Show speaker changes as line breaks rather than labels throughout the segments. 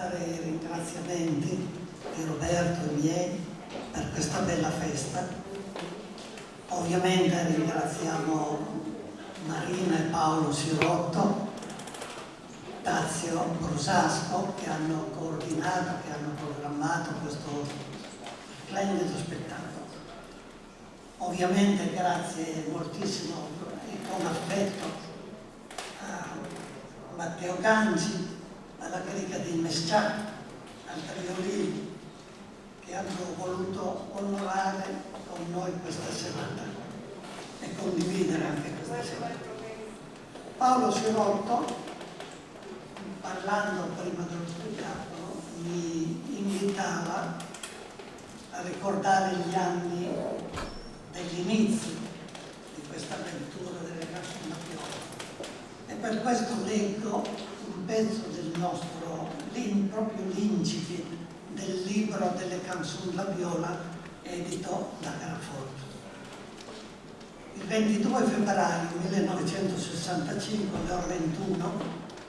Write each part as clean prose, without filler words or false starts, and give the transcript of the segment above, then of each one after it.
fare i ringraziamenti di Roberto e miei per questa bella festa. Ovviamente ringraziamo Marina e Paolo Sirotto, Tazio Brusasco, che hanno coordinato, che hanno programmato questo splendido spettacolo. Ovviamente grazie moltissimo e con affetto a Matteo Gangi, alla Crica di Mescià, al Triolini, che hanno voluto onorare con noi questa serata e condividere anche questa serata. Paolo Sirotto, parlando prima dello spettacolo, mi invitava a ricordare gli anni degli inizi di questa avventura delle Canzoni da Viola. E per questo leggo un pezzo del nostro, proprio l'incipit del libro delle Canzoni da Viola, edito da Caraforte. Il 22 febbraio 1965, alle ore 21,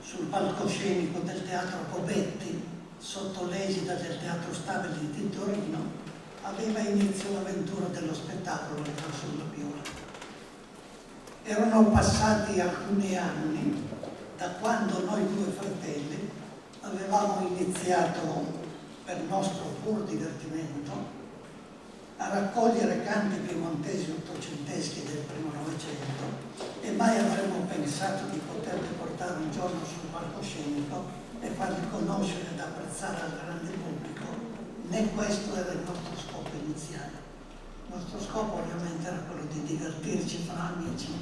sul palcoscenico del Teatro Cobetti, sotto l'egida del Teatro Stabile di Torino, aveva inizio l'avventura dello spettacolo Le Canzoni da Viola. Erano passati alcuni anni da quando noi due fratelli avevamo iniziato, per nostro pur divertimento, a raccogliere canti piemontesi ottocenteschi del primo Novecento, e mai avremmo pensato di poterli portare un giorno sul palcoscenico e farli conoscere ed apprezzare al grande pubblico, né questo era il nostro scopo iniziale. Il nostro scopo ovviamente era quello di divertirci fra amici.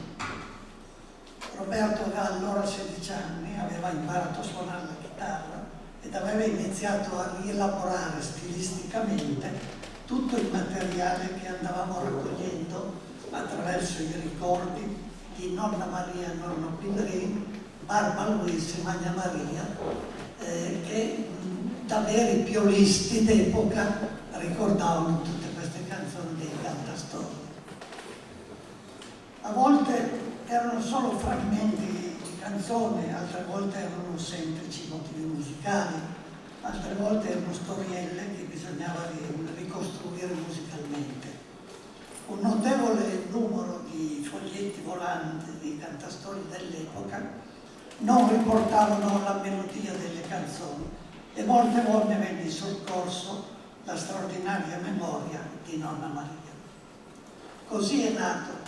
Roberto aveva allora 16 anni, aveva imparato a suonare la chitarra ed aveva iniziato a rielaborare stilisticamente tutto il materiale che andavamo raccogliendo attraverso i ricordi di Nonna Maria e Nonno Pindrin, Barba Luisa e Magna Maria, che da veri piolisti d'epoca ricordavano tutte queste canzoni dei cantastorie. A volte erano solo frammenti di canzone, altre volte erano semplici motivi musicali, altre volte erano storielle che bisognava ricostruire musicalmente. Un notevole numero di foglietti volanti di cantastori dell'epoca non riportavano la melodia delle canzoni e molte volte venne in soccorso la straordinaria memoria di Nonna Maria. Così è nato,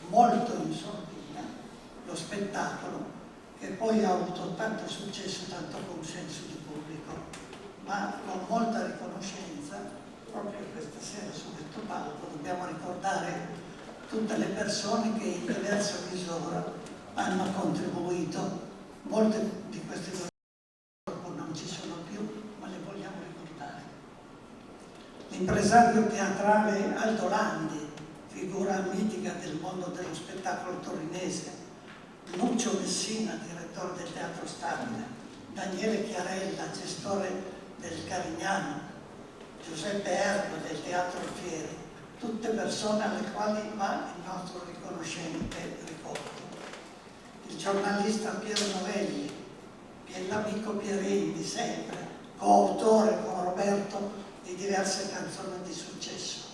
molto in sordina, lo spettacolo, che poi ha avuto tanto successo, tanto consenso di pubblico, ma con molta riconoscenza. Proprio questa sera su questo palco dobbiamo ricordare tutte le persone che in diversa misura hanno contribuito. Molte di queste persone non ci sono più, ma le vogliamo ricordare. L'impresario teatrale Aldo Landi, figura mitica del mondo dello spettacolo torinese, Lucio Messina, direttore del Teatro Stabile, Daniele Chiarella, gestore del Carignano, Giuseppe Erbo del Teatro Alfieri, tutte persone alle quali va il nostro riconoscente ricordo. Il giornalista Piero Novelli, l'amico Pierini di sempre, coautore con Roberto di diverse canzoni di successo.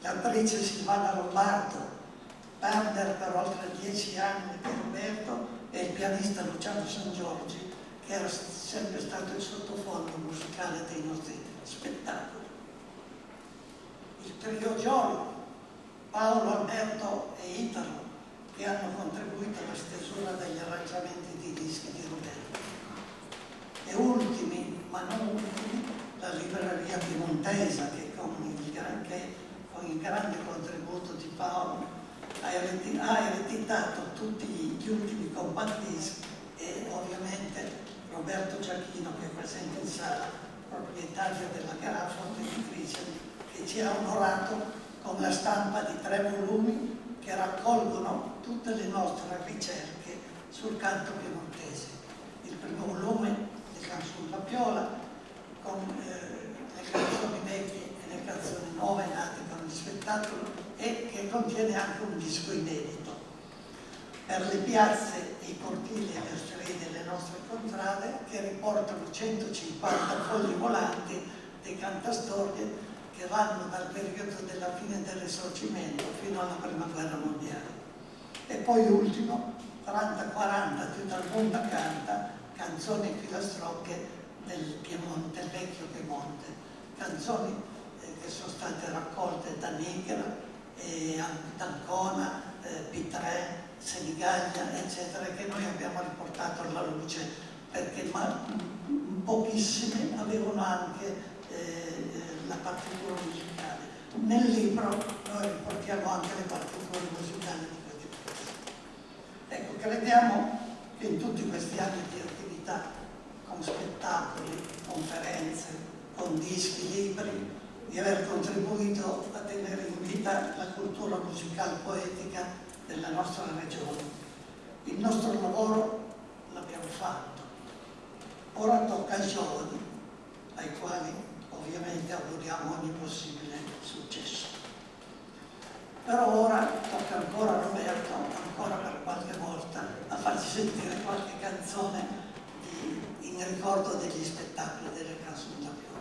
L'attrice Silvana Lombardo, partner per oltre 10 anni di Roberto, e il pianista Luciano San Giorgi, che era sempre stato il sottofondo musicale dei nostri spettacoli. Il trio Giolo, Paolo, Alberto e Italo, che hanno contribuito alla stesura degli arrangiamenti di dischi di Roberto. E ultimi, ma non ultimi, la libreria piemontesa, che con il grande contributo di Paolo ha ereditato tutti gli ultimi compact disc, e ovviamente Roberto Giacchino, che è presente in sala, proprietario della Caraforte editrice, che ci ha onorato con la stampa di 3 volumi che raccolgono tutte le nostre ricerche sul canto piemontese. Il primo volume, Le Canzoni da Viola, con le canzoni vecchie e le canzoni nuove nate con il spettacolo, e che contiene anche un disco inedito. per le piazze, i cortili e le osterie delle nostre contrade, che riportano 150 fogli volanti dei cantastorie che vanno dal periodo della fine del Risorgimento fino alla Prima Guerra Mondiale. E poi ultimo, 30-40 di Talbunda canta, canzoni e filastrocche del Piemonte, del vecchio Piemonte, canzoni che sono state raccolte da Nigra, D'Ancona, Pitrè, Senigallia, eccetera, che noi abbiamo riportato alla luce, perché pochissimi avevano anche la partitura musicale. Nel libro noi riportiamo anche le partiture musicali di questi pezzi. Ecco, crediamo che in tutti questi anni di attività, con spettacoli, conferenze, con dischi, libri, di aver contribuito a tenere in vita la cultura musicale poetica della nostra regione. Il nostro lavoro l'abbiamo fatto. Ora tocca ai giovani, ai quali ovviamente auguriamo ogni possibile successo. Però ora tocca ancora a Roberto, ancora per qualche volta, a farci sentire qualche canzone in ricordo degli spettacoli delle Canzoni da Piove.